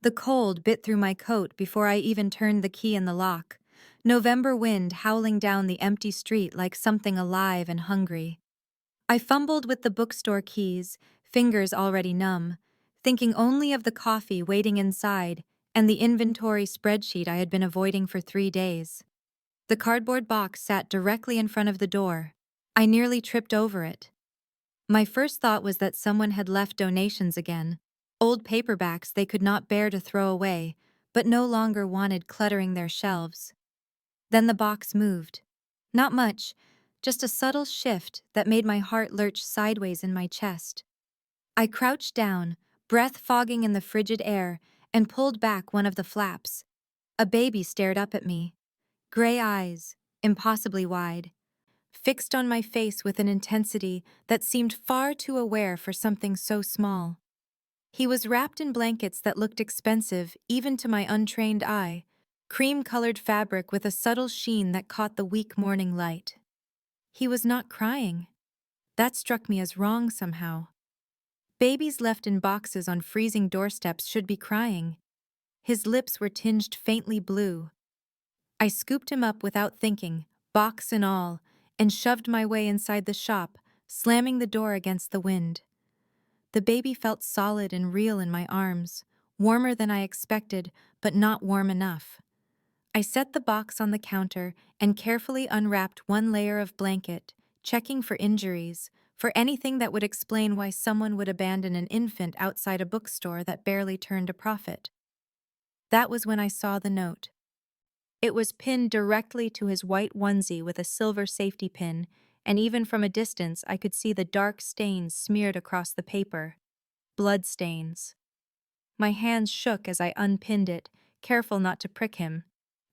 The cold bit through my coat before I even turned the key in the lock. November wind howling down the empty street like something alive and hungry. I fumbled with the bookstore keys, fingers already numb, thinking only of the coffee waiting inside and the inventory spreadsheet I had been avoiding for 3 days. The cardboard box sat directly in front of the door. I nearly tripped over it. My first thought was that someone had left donations again, old paperbacks they could not bear to throw away, but no longer wanted cluttering their shelves. Then the box moved. Not much, just a subtle shift that made my heart lurch sideways in my chest. I crouched down, breath fogging in the frigid air, and pulled back one of the flaps. A baby stared up at me. Gray eyes, impossibly wide, fixed on my face with an intensity that seemed far too aware for something so small. He was wrapped in blankets that looked expensive even to my untrained eye, cream-colored fabric with a subtle sheen that caught the weak morning light. He was not crying. That struck me as wrong somehow. Babies left in boxes on freezing doorsteps should be crying. His lips were tinged faintly blue. I scooped him up without thinking, box and all, and shoved my way inside the shop, slamming the door against the wind. The baby felt solid and real in my arms, warmer than I expected, but not warm enough. I set the box on the counter and carefully unwrapped one layer of blanket, checking for injuries, for anything that would explain why someone would abandon an infant outside a bookstore that barely turned a profit. That was when I saw the note. It was pinned directly to his white onesie with a silver safety pin, and even from a distance I could see the dark stains smeared across the paper. Blood stains. My hands shook as I unpinned it, careful not to prick him.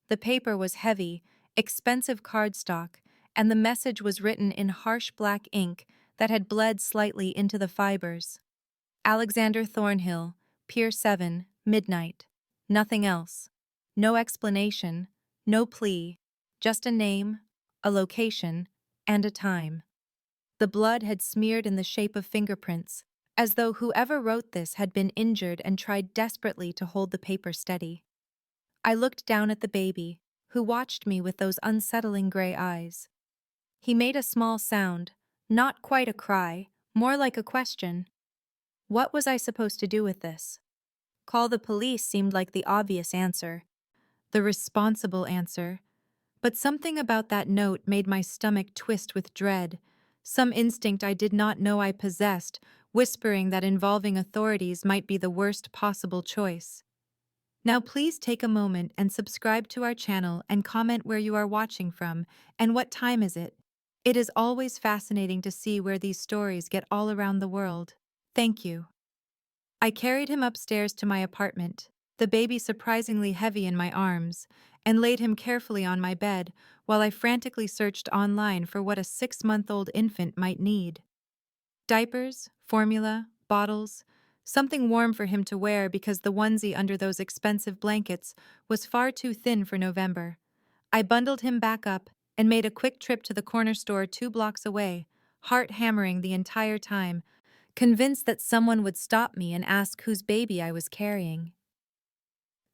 The paper was heavy, expensive cardstock, and the message was written in harsh black ink that had bled slightly into the fibers. Alexander Thornhill, Pier 7, midnight. Nothing else. No explanation, no plea, just a name, a location, and a time. The blood had smeared in the shape of fingerprints, as though whoever wrote this had been injured and tried desperately to hold the paper steady. I looked down at the baby, who watched me with those unsettling gray eyes. He made a small sound, not quite a cry, more like a question. What was I supposed to do with this? Call the police seemed like the obvious answer, the responsible answer, but something about that note made my stomach twist with dread, some instinct I did not know I possessed, whispering that involving authorities might be the worst possible choice. Now please take a moment and subscribe to our channel and comment where you are watching from and what time is it. It is always fascinating to see where these stories get all around the world. Thank you. I carried him upstairs to my apartment, the baby surprisingly heavy in my arms, and laid him carefully on my bed while I frantically searched online for what a 6-month-old infant might need. Diapers, formula, bottles, something warm for him to wear because the onesie under those expensive blankets was far too thin for November. I bundled him back up and made a quick trip to the corner store 2 blocks away, heart hammering the entire time, convinced that someone would stop me and ask whose baby I was carrying.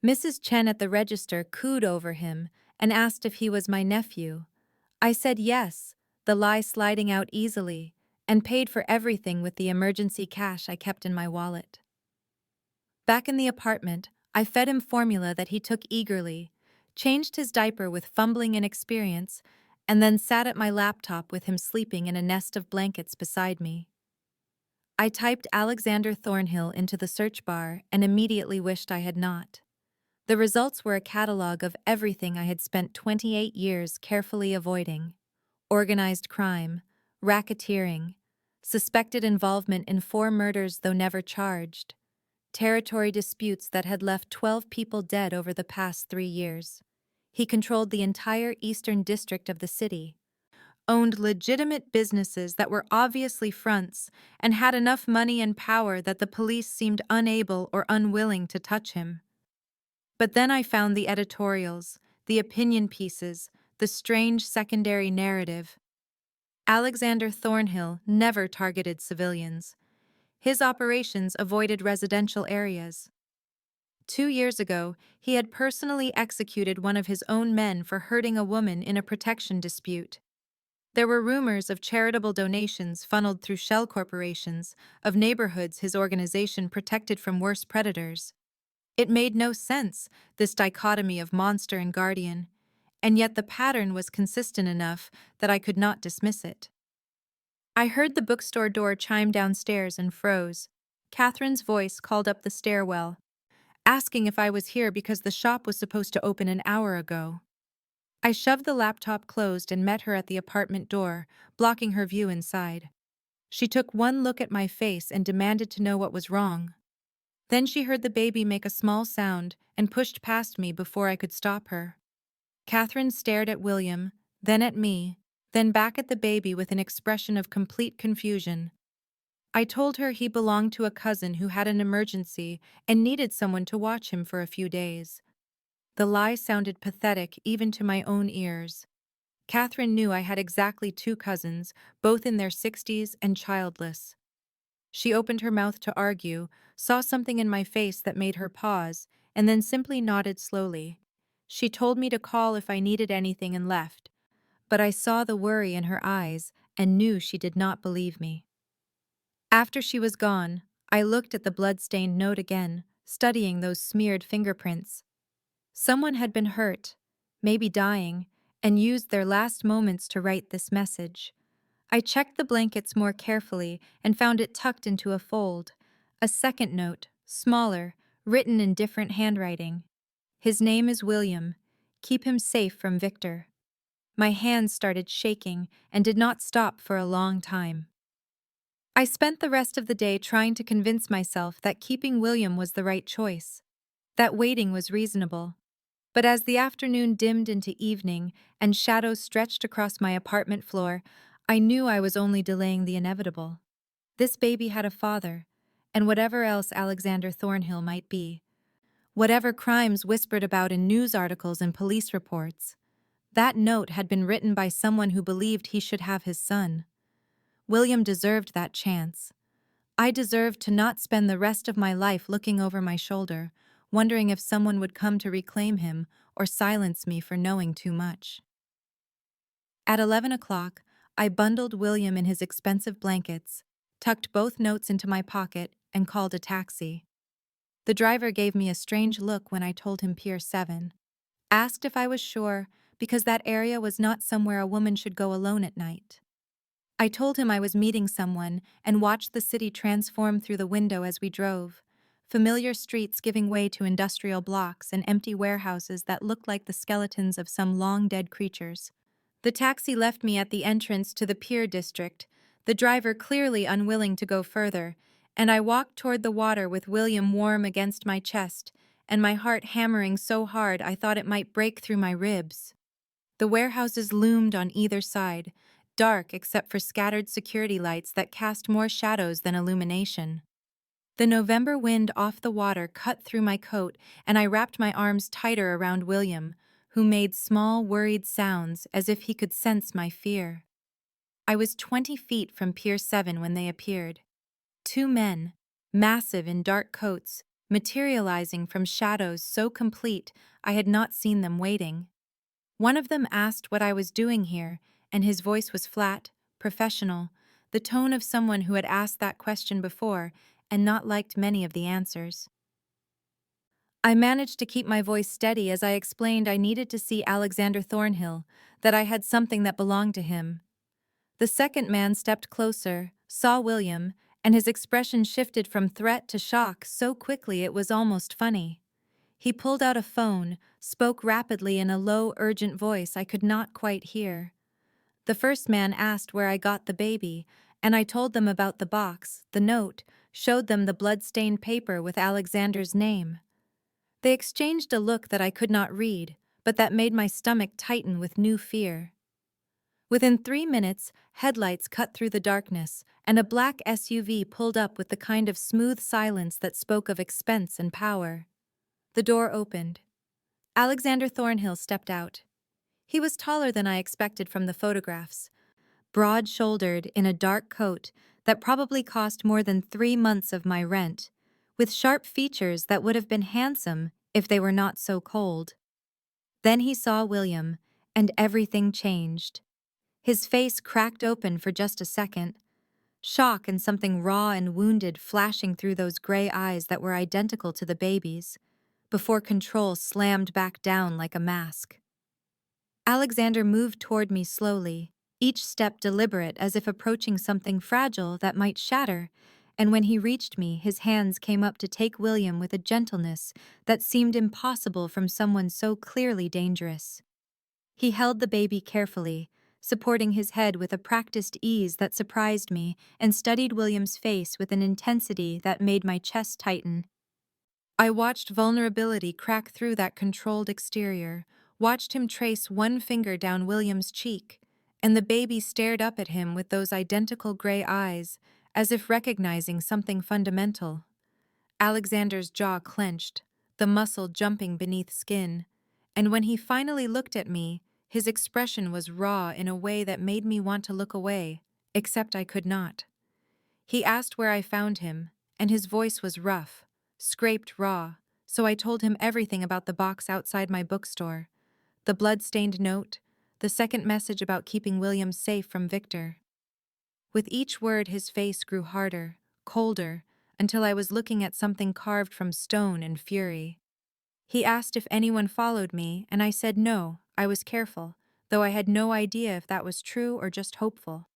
Mrs. Chen at the register cooed over him and asked if he was my nephew. I said yes, the lie sliding out easily, and paid for everything with the emergency cash I kept in my wallet. Back in the apartment, I fed him formula that he took eagerly, changed his diaper with fumbling inexperience, and then sat at my laptop with him sleeping in a nest of blankets beside me. I typed Alexander Thornhill into the search bar and immediately wished I had not. The results were a catalog of everything I had spent 28 years carefully avoiding: organized crime, racketeering, suspected involvement in 4 murders though never charged, territory disputes that had left 12 people dead over the past 3 years. He controlled the entire eastern district of the city, owned legitimate businesses that were obviously fronts, and had enough money and power that the police seemed unable or unwilling to touch him. But then I found the editorials, the opinion pieces, the strange secondary narrative. Alexander Thornhill never targeted civilians. His operations avoided residential areas. 2 years ago, he had personally executed one of his own men for hurting a woman in a protection dispute. There were rumors of charitable donations funneled through shell corporations, of neighborhoods his organization protected from worse predators. It made no sense, this dichotomy of monster and guardian, and yet the pattern was consistent enough that I could not dismiss it. I heard the bookstore door chime downstairs and froze. Catherine's voice called up the stairwell, asking if I was here because the shop was supposed to open an hour ago. I shoved the laptop closed and met her at the apartment door, blocking her view inside. She took one look at my face and demanded to know what was wrong. Then she heard the baby make a small sound and pushed past me before I could stop her. Catherine stared at William, then at me, then back at the baby with an expression of complete confusion. I told her he belonged to a cousin who had an emergency and needed someone to watch him for a few days. The lie sounded pathetic even to my own ears. Catherine knew I had exactly 2 cousins, both in their 60s and childless. She opened her mouth to argue, saw something in my face that made her pause, and then simply nodded slowly. She told me to call if I needed anything and left, but I saw the worry in her eyes and knew she did not believe me. After she was gone, I looked at the blood-stained note again, studying those smeared fingerprints. Someone had been hurt, maybe dying, and used their last moments to write this message. I checked the blankets more carefully and found it tucked into a fold. A second note, smaller, written in different handwriting. His name is William. Keep him safe from Victor. My hands started shaking and did not stop for a long time. I spent the rest of the day trying to convince myself that keeping William was the right choice, that waiting was reasonable. But as the afternoon dimmed into evening and shadows stretched across my apartment floor, I knew I was only delaying the inevitable. This baby had a father, and whatever else Alexander Thornhill might be, whatever crimes whispered about in news articles and police reports, that note had been written by someone who believed he should have his son. William deserved that chance. I deserved to not spend the rest of my life looking over my shoulder, wondering if someone would come to reclaim him or silence me for knowing too much. At 11 o'clock, I bundled William in his expensive blankets, tucked both notes into my pocket, and called a taxi. The driver gave me a strange look when I told him Pier 7. Asked if I was sure, because that area was not somewhere a woman should go alone at night. I told him I was meeting someone and watched the city transform through the window as we drove, familiar streets giving way to industrial blocks and empty warehouses that looked like the skeletons of some long-dead creatures. The taxi left me at the entrance to the Pier district, the driver clearly unwilling to go further, and I walked toward the water with William warm against my chest and my heart hammering so hard I thought it might break through my ribs. The warehouses loomed on either side, dark except for scattered security lights that cast more shadows than illumination. The November wind off the water cut through my coat, and I wrapped my arms tighter around William, who made small, worried sounds as if he could sense my fear. I was 20 feet from Pier 7 when they appeared. 2 men, massive in dark coats, materializing from shadows so complete I had not seen them waiting. One of them asked what I was doing here, and his voice was flat, professional, the tone of someone who had asked that question before and not liked many of the answers. I managed to keep my voice steady as I explained I needed to see Alexander Thornhill, that I had something that belonged to him. The second man stepped closer, saw William, and his expression shifted from threat to shock so quickly it was almost funny. He pulled out a phone, spoke rapidly in a low, urgent voice I could not quite hear. The first man asked where I got the baby, and I told them about the box, the note, showed them the blood-stained paper with Alexander's name. They exchanged a look that I could not read, but that made my stomach tighten with new fear. Within 3 minutes, headlights cut through the darkness, and a black SUV pulled up with the kind of smooth silence that spoke of expense and power. The door opened. Alexander Thornhill stepped out. He was taller than I expected from the photographs, broad-shouldered in a dark coat that probably cost more than 3 months of my rent, with sharp features that would have been handsome if they were not so cold. Then he saw William, and everything changed. His face cracked open for just a second, shock and something raw and wounded flashing through those gray eyes that were identical to the baby's, before control slammed back down like a mask. Alexander moved toward me slowly, each step deliberate as if approaching something fragile that might shatter, and when he reached me, his hands came up to take William with a gentleness that seemed impossible from someone so clearly dangerous. He held the baby carefully, supporting his head with a practiced ease that surprised me, and studied William's face with an intensity that made my chest tighten. I watched vulnerability crack through that controlled exterior, watched him trace one finger down William's cheek, and the baby stared up at him with those identical gray eyes, as if recognizing something fundamental. Alexander's jaw clenched, the muscle jumping beneath skin, and when he finally looked at me, his expression was raw in a way that made me want to look away, except I could not. He asked where I found him, and his voice was rough, scraped raw, so I told him everything about the box outside my bookstore, the blood-stained note, the second message about keeping William safe from Victor. With each word his face grew harder, colder, until I was looking at something carved from stone in fury. He asked if anyone followed me, and I said no, I was careful, though I had no idea if that was true or just hopeful.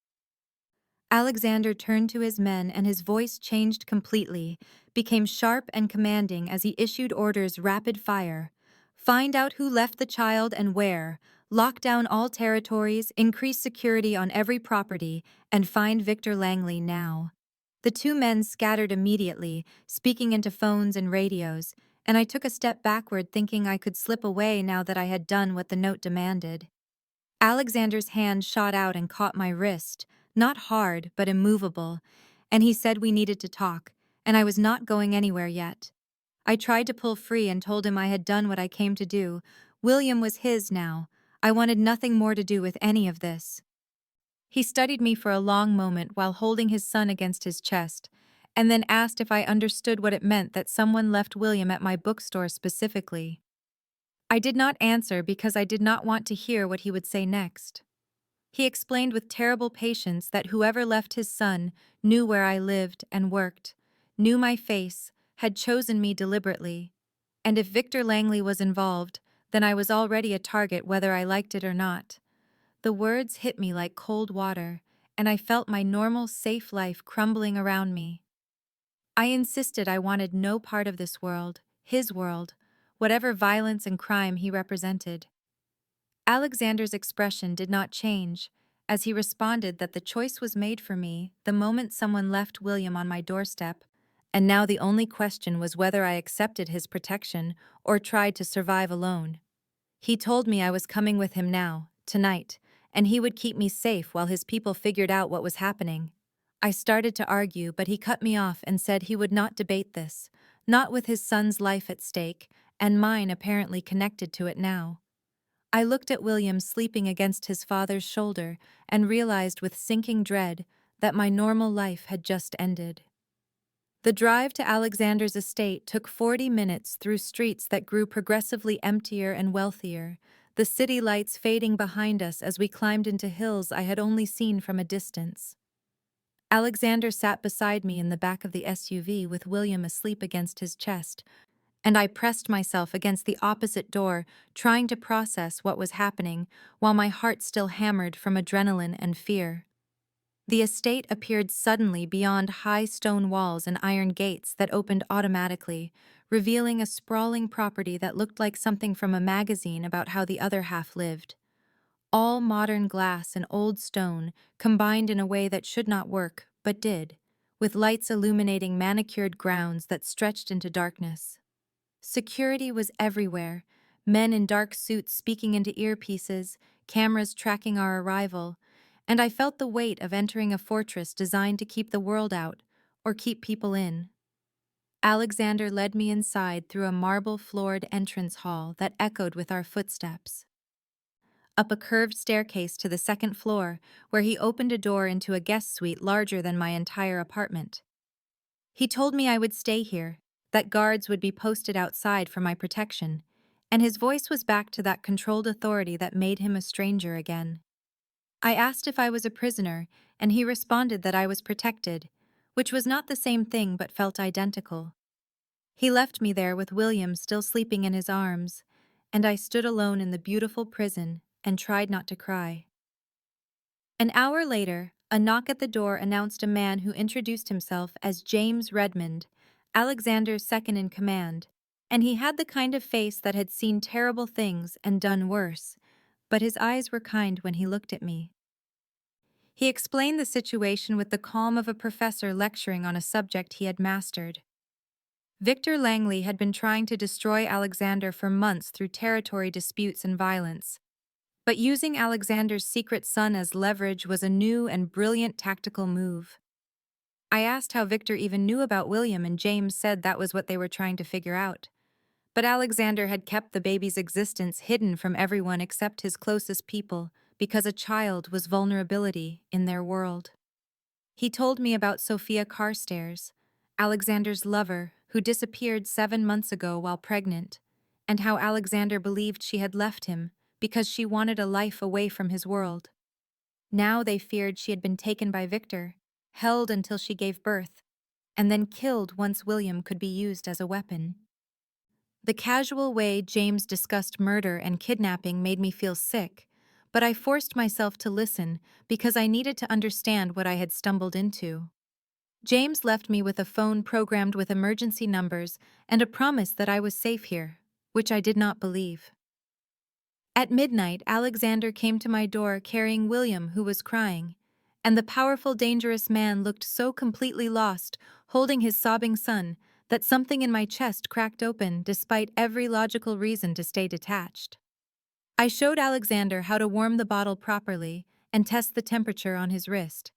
Alexander turned to his men and his voice changed completely, became sharp and commanding as he issued orders rapid fire. Find out who left the child and where, lock down all territories, increase security on every property, and find Victor Langley now. The two men scattered immediately, speaking into phones and radios, and I took a step backward thinking I could slip away now that I had done what the note demanded. Alexander's hand shot out and caught my wrist, not hard, but immovable, and he said we needed to talk, and I was not going anywhere yet. I tried to pull free and told him I had done what I came to do. William was his now. I wanted nothing more to do with any of this. He studied me for a long moment while holding his son against his chest, and then asked if I understood what it meant that someone left William at my bookstore specifically. I did not answer because I did not want to hear what he would say next. He explained with terrible patience that whoever left his son knew where I lived and worked, knew my face, had chosen me deliberately, and if Victor Langley was involved, then I was already a target whether I liked it or not. The words hit me like cold water, and I felt my normal, safe life crumbling around me. I insisted I wanted no part of this world, his world, whatever violence and crime he represented. Alexander's expression did not change, as he responded that the choice was made for me the moment someone left William on my doorstep, and now the only question was whether I accepted his protection or tried to survive alone. He told me I was coming with him now, tonight, and he would keep me safe while his people figured out what was happening. I started to argue, but he cut me off and said he would not debate this, not with his son's life at stake, and mine apparently connected to it now. I looked at William sleeping against his father's shoulder and realized with sinking dread that my normal life had just ended. The drive to Alexander's estate took 40 minutes through streets that grew progressively emptier and wealthier, the city lights fading behind us as we climbed into hills I had only seen from a distance. Alexander sat beside me in the back of the SUV with William asleep against his chest, and I pressed myself against the opposite door, trying to process what was happening while my heart still hammered from adrenaline and fear. The estate appeared suddenly beyond high stone walls and iron gates that opened automatically, revealing a sprawling property that looked like something from a magazine about how the other half lived. All modern glass and old stone combined in a way that should not work, but did, with lights illuminating manicured grounds that stretched into darkness. Security was everywhere, men in dark suits speaking into earpieces, cameras tracking our arrival, and I felt the weight of entering a fortress designed to keep the world out, or keep people in. Alexander led me inside through a marble-floored entrance hall that echoed with our footsteps. Up a curved staircase to the second floor, where he opened a door into a guest suite larger than my entire apartment. He told me I would stay here, that guards would be posted outside for my protection, and his voice was back to that controlled authority that made him a stranger again. I asked if I was a prisoner, and he responded that I was protected, which was not the same thing but felt identical. He left me there with William still sleeping in his arms, and I stood alone in the beautiful prison and tried not to cry. An hour later, a knock at the door announced a man who introduced himself as James Redmond, Alexander's second in command, and he had the kind of face that had seen terrible things and done worse, but his eyes were kind when he looked at me. He explained the situation with the calm of a professor lecturing on a subject he had mastered. Victor Langley had been trying to destroy Alexander for months through territory disputes and violence. But using Alexander's secret son as leverage was a new and brilliant tactical move. I asked how Victor even knew about William, and James said that was what they were trying to figure out. But Alexander had kept the baby's existence hidden from everyone except his closest people because a child was vulnerability in their world. He told me about Sophia Carstairs, Alexander's lover, who disappeared 7 months ago while pregnant, and how Alexander believed she had left him because she wanted a life away from his world. Now they feared she had been taken by Victor, held until she gave birth, and then killed once William could be used as a weapon. The casual way James discussed murder and kidnapping made me feel sick, but I forced myself to listen because I needed to understand what I had stumbled into. James left me with a phone programmed with emergency numbers and a promise that I was safe here, which I did not believe. At midnight, Alexander came to my door carrying William, who was crying, and the powerful, dangerous man looked so completely lost, holding his sobbing son, that something in my chest cracked open despite every logical reason to stay detached. I showed Alexander how to warm the bottle properly and test the temperature on his wrist,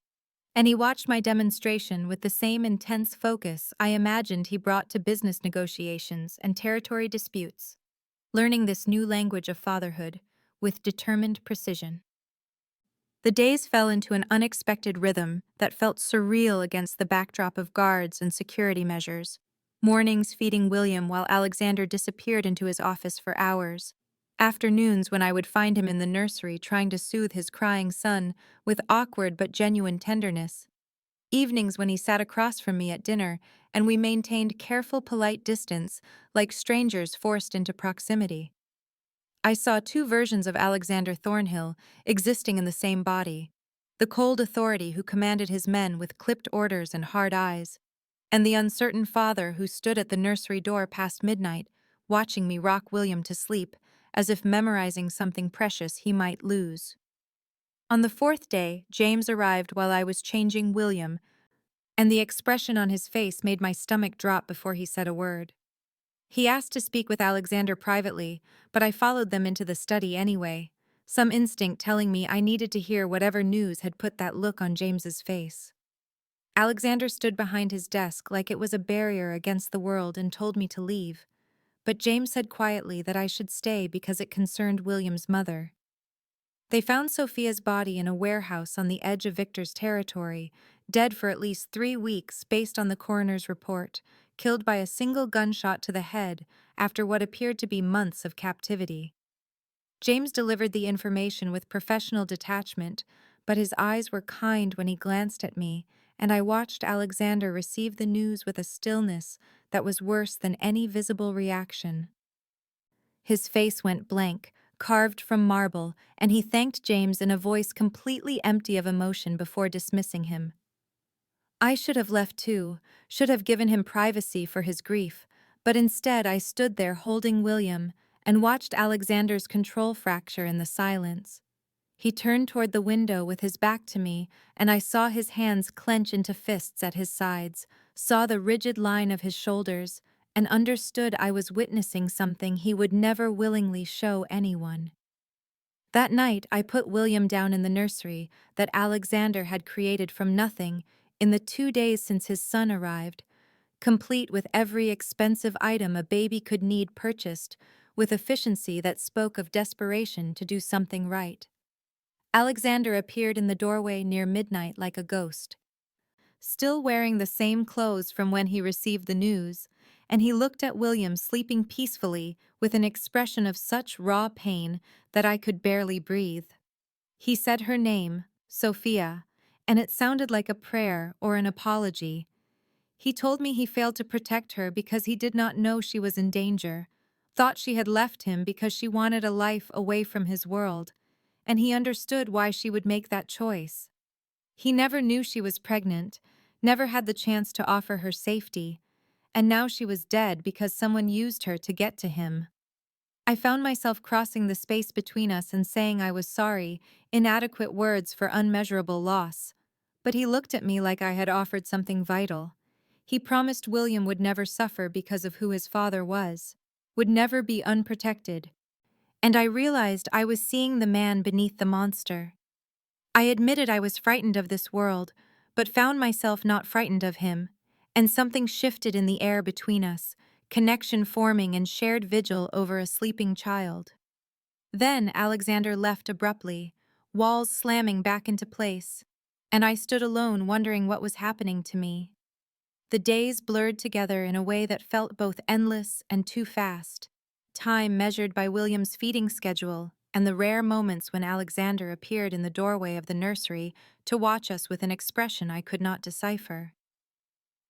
and he watched my demonstration with the same intense focus I imagined he brought to business negotiations and territory disputes, learning this new language of fatherhood with determined precision. The days fell into an unexpected rhythm that felt surreal against the backdrop of guards and security measures. Mornings feeding William while Alexander disappeared into his office for hours. Afternoons when I would find him in the nursery trying to soothe his crying son with awkward but genuine tenderness. Evenings when he sat across from me at dinner and we maintained careful, polite distance like strangers forced into proximity. I saw two versions of Alexander Thornhill existing in the same body: the cold authority who commanded his men with clipped orders and hard eyes, and the uncertain father who stood at the nursery door past midnight, watching me rock William to sleep, as if memorizing something precious he might lose. On the fourth day, James arrived while I was changing William, and the expression on his face made my stomach drop before he said a word. He asked to speak with Alexander privately, but I followed them into the study anyway, some instinct telling me I needed to hear whatever news had put that look on James's face. Alexander stood behind his desk like it was a barrier against the world and told me to leave, but James said quietly that I should stay because it concerned William's mother. They found Sophia's body in a warehouse on the edge of Victor's territory, dead for at least 3 weeks based on the coroner's report, killed by a single gunshot to the head after what appeared to be months of captivity. James delivered the information with professional detachment, but his eyes were kind when he glanced at me, and I watched Alexander receive the news with a stillness that was worse than any visible reaction. His face went blank, carved from marble, and he thanked James in a voice completely empty of emotion before dismissing him. I should have left too, should have given him privacy for his grief, but instead I stood there holding William and watched Alexander's control fracture in the silence. He turned toward the window with his back to me, and I saw his hands clench into fists at his sides, saw the rigid line of his shoulders, and understood I was witnessing something he would never willingly show anyone. That night, I put William down in the nursery that Alexander had created from nothing in the 2 days since his son arrived, complete with every expensive item a baby could need purchased, with efficiency that spoke of desperation to do something right. Alexander appeared in the doorway near midnight like a ghost, still wearing the same clothes from when he received the news, and he looked at William sleeping peacefully with an expression of such raw pain that I could barely breathe. He said her name, Sophia, and it sounded like a prayer or an apology. He told me he failed to protect her because he did not know she was in danger, thought she had left him because she wanted a life away from his world, and he understood why she would make that choice. He never knew she was pregnant, never had the chance to offer her safety, and now she was dead because someone used her to get to him. I found myself crossing the space between us and saying I was sorry, inadequate words for unmeasurable loss. But he looked at me like I had offered something vital. He promised William would never suffer because of who his father was, would never be unprotected. And I realized I was seeing the man beneath the monster. I admitted I was frightened of this world, but found myself not frightened of him, and something shifted in the air between us, connection forming and shared vigil over a sleeping child. Then Alexander left abruptly, walls slamming back into place, and I stood alone wondering what was happening to me. The days blurred together in a way that felt both endless and too fast, time measured by William's feeding schedule and the rare moments when Alexander appeared in the doorway of the nursery to watch us with an expression I could not decipher.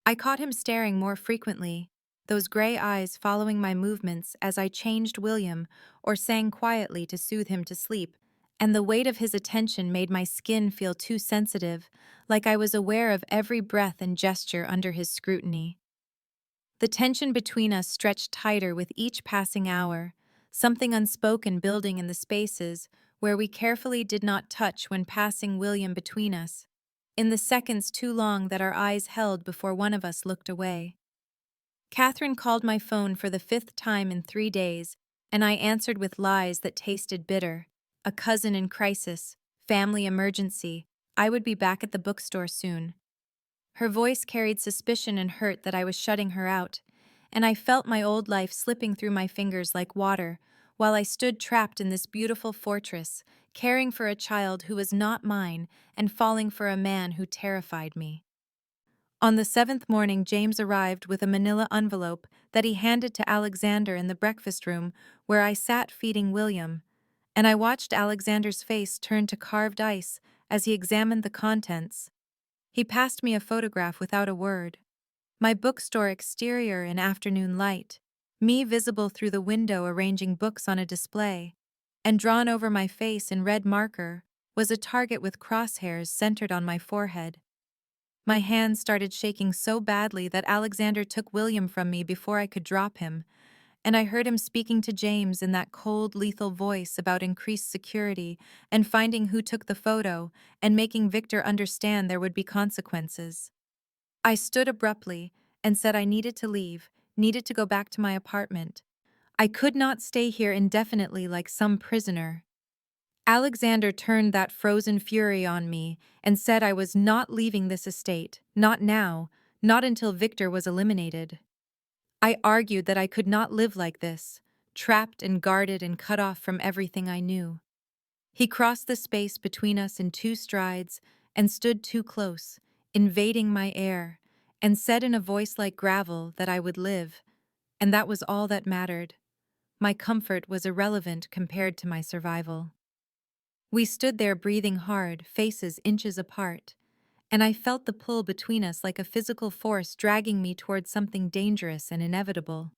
I caught him staring more frequently, those gray eyes following my movements as I changed William or sang quietly to soothe him to sleep, and the weight of his attention made my skin feel too sensitive, like I was aware of every breath and gesture under his scrutiny. The tension between us stretched tighter with each passing hour, something unspoken building in the spaces where we carefully did not touch when passing William between us, in the seconds too long that our eyes held before one of us looked away. Catherine called my phone for the 5th time in 3 days, and I answered with lies that tasted bitter. A cousin in crisis, family emergency, I would be back at the bookstore soon. Her voice carried suspicion and hurt that I was shutting her out, and I felt my old life slipping through my fingers like water, while I stood trapped in this beautiful fortress, caring for a child who was not mine and falling for a man who terrified me. On the 7th morning, James arrived with a manila envelope that he handed to Alexander in the breakfast room where I sat feeding William, and I watched Alexander's face turn to carved ice as he examined the contents. He passed me a photograph without a word. My bookstore exterior in afternoon light, me visible through the window arranging books on a display, and drawn over my face in red marker was a target with crosshairs centered on my forehead. My hands started shaking so badly that Alexander took William from me before I could drop him, and I heard him speaking to James in that cold, lethal voice about increased security and finding who took the photo and making Victor understand there would be consequences. I stood abruptly and said I needed to leave, needed to go back to my apartment. I could not stay here indefinitely like some prisoner. Alexander turned that frozen fury on me and said I was not leaving this estate, not now, not until Victor was eliminated. I argued that I could not live like this, trapped and guarded and cut off from everything I knew. He crossed the space between us in 2 strides and stood too close, invading my air, and said in a voice like gravel that I would live, and that was all that mattered. My comfort was irrelevant compared to my survival. We stood there breathing hard, faces inches apart, and I felt the pull between us like a physical force dragging me towards something dangerous and inevitable.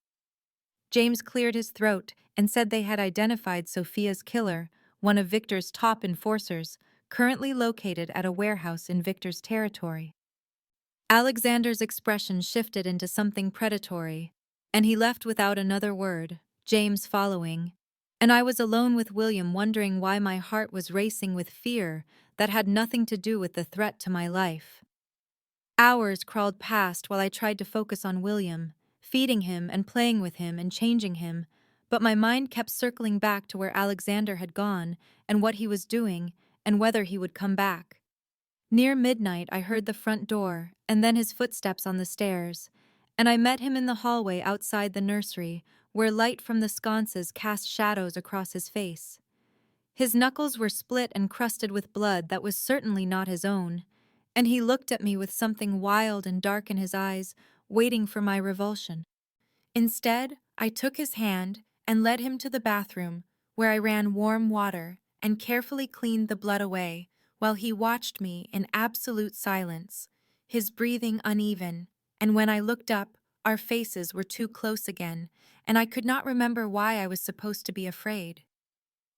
James cleared his throat and said they had identified Sophia's killer, one of Victor's top enforcers, currently located at a warehouse in Victor's territory. Alexander's expression shifted into something predatory, and he left without another word, James following, and I was alone with William wondering why my heart was racing with fear that had nothing to do with the threat to my life. Hours crawled past while I tried to focus on William, feeding him and playing with him and changing him, but my mind kept circling back to where Alexander had gone and what he was doing and whether he would come back. Near midnight, I heard the front door and then his footsteps on the stairs, and I met him in the hallway outside the nursery, where light from the sconces cast shadows across his face. His knuckles were split and crusted with blood that was certainly not his own, and he looked at me with something wild and dark in his eyes, waiting for my revulsion. Instead, I took his hand and led him to the bathroom, where I ran warm water and carefully cleaned the blood away while he watched me in absolute silence, his breathing uneven, and when I looked up, our faces were too close again, and I could not remember why I was supposed to be afraid.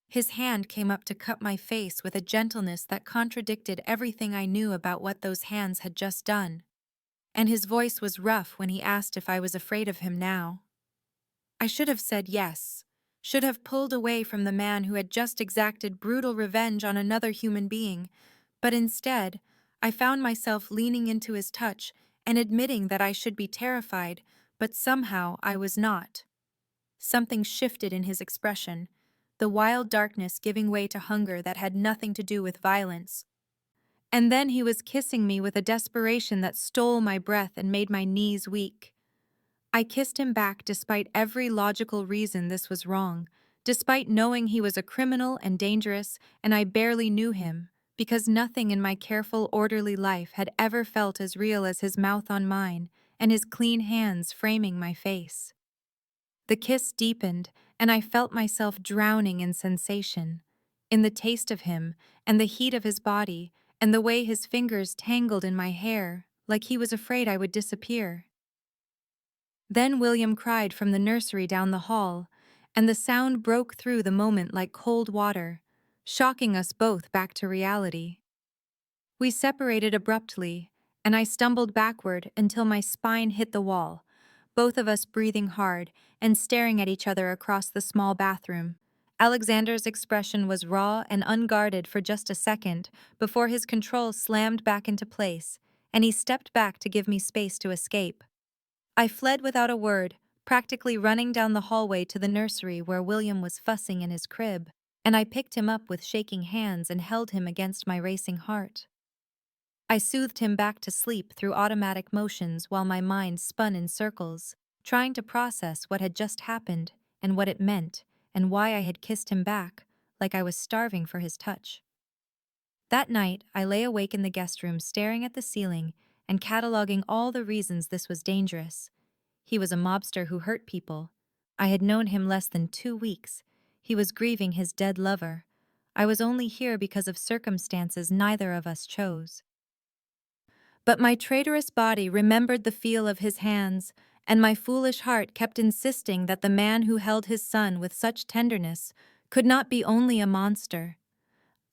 His hand came up to cut my face with a gentleness that contradicted everything I knew about what those hands had just done, and his voice was rough when he asked if I was afraid of him now. I should have said yes, should have pulled away from the man who had just exacted brutal revenge on another human being, but instead, I found myself leaning into his touch and admitting that I should be terrified, but somehow I was not. Something shifted in his expression, the wild darkness giving way to hunger that had nothing to do with violence. And then he was kissing me with a desperation that stole my breath and made my knees weak. I kissed him back despite every logical reason this was wrong, despite knowing he was a criminal and dangerous, and I barely knew him, because nothing in my careful, orderly life had ever felt as real as his mouth on mine and his clean hands framing my face. The kiss deepened, and I felt myself drowning in sensation, in the taste of him, and the heat of his body, and the way his fingers tangled in my hair, like he was afraid I would disappear. Then William cried from the nursery down the hall, and the sound broke through the moment like cold water, shocking us both back to reality. We separated abruptly, and I stumbled backward until my spine hit the wall, both of us breathing hard and staring at each other across the small bathroom. Alexander's expression was raw and unguarded for just a second before his control slammed back into place, and he stepped back to give me space to escape. I fled without a word, practically running down the hallway to the nursery where William was fussing in his crib, and I picked him up with shaking hands and held him against my racing heart. I soothed him back to sleep through automatic motions while my mind spun in circles, trying to process what had just happened and what it meant and why I had kissed him back, like I was starving for his touch. That night, I lay awake in the guest room staring at the ceiling and cataloging all the reasons this was dangerous. He was a mobster who hurt people. I had known him less than 2 weeks. He was grieving his dead lover. I was only here because of circumstances neither of us chose. But my traitorous body remembered the feel of his hands, and my foolish heart kept insisting that the man who held his son with such tenderness could not be only a monster.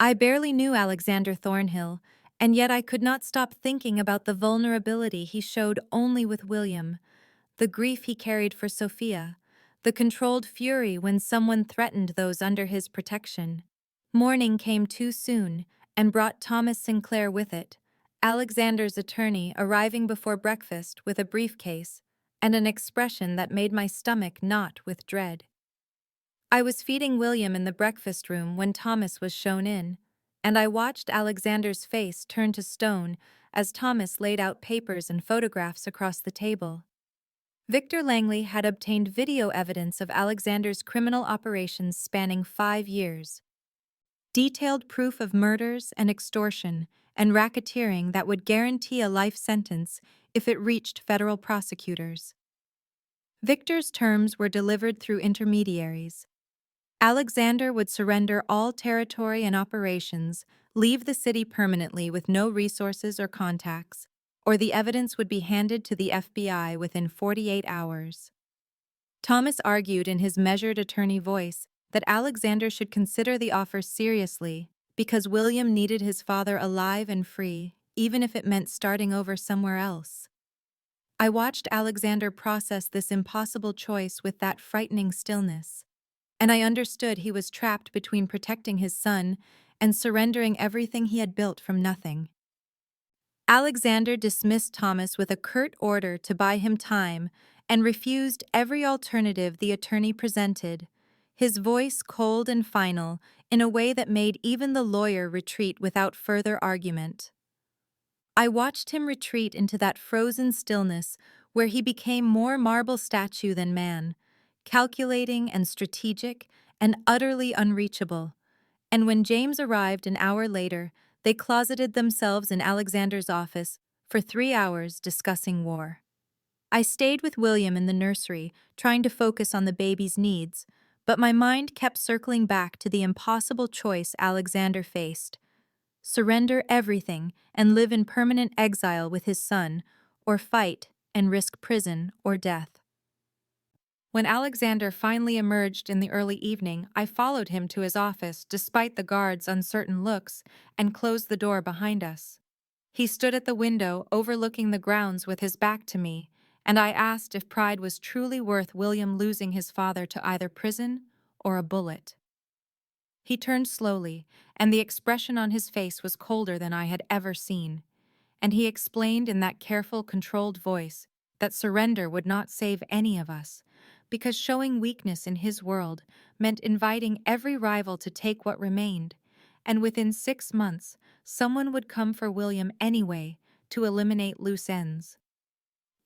I barely knew Alexander Thornhill, and yet I could not stop thinking about the vulnerability he showed only with William, the grief he carried for Sophia, the controlled fury when someone threatened those under his protection. Morning came too soon and brought Thomas Sinclair with it, Alexander's attorney arriving before breakfast with a briefcase and an expression that made my stomach knot with dread. I was feeding William in the breakfast room when Thomas was shown in, and I watched Alexander's face turn to stone as Thomas laid out papers and photographs across the table. Victor Langley had obtained video evidence of Alexander's criminal operations spanning 5 years. Detailed proof of murders and extortion and racketeering that would guarantee a life sentence if it reached federal prosecutors. Victor's terms were delivered through intermediaries. Alexander would surrender all territory and operations, leave the city permanently with no resources or contacts, or the evidence would be handed to the FBI within 48 hours. Thomas argued in his measured attorney voice that Alexander should consider the offer seriously because William needed his father alive and free, even if it meant starting over somewhere else. I watched Alexander process this impossible choice with that frightening stillness, and I understood he was trapped between protecting his son and surrendering everything he had built from nothing. Alexander dismissed Thomas with a curt order to buy him time and refused every alternative the attorney presented, his voice cold and final in a way that made even the lawyer retreat without further argument. I watched him retreat into that frozen stillness where he became more marble statue than man, calculating and strategic and utterly unreachable. And when James arrived an hour later, they closeted themselves in Alexander's office for 3 hours discussing war. I stayed with William in the nursery, trying to focus on the baby's needs, but my mind kept circling back to the impossible choice Alexander faced: surrender everything and live in permanent exile with his son, or fight and risk prison or death. When Alexander finally emerged in the early evening, I followed him to his office despite the guard's uncertain looks and closed the door behind us. He stood at the window overlooking the grounds with his back to me, and I asked if pride was truly worth William losing his father to either prison or a bullet. He turned slowly, and the expression on his face was colder than I had ever seen, and he explained in that careful, controlled voice that surrender would not save any of us, because showing weakness in his world meant inviting every rival to take what remained, and within 6 months, someone would come for William anyway to eliminate loose ends.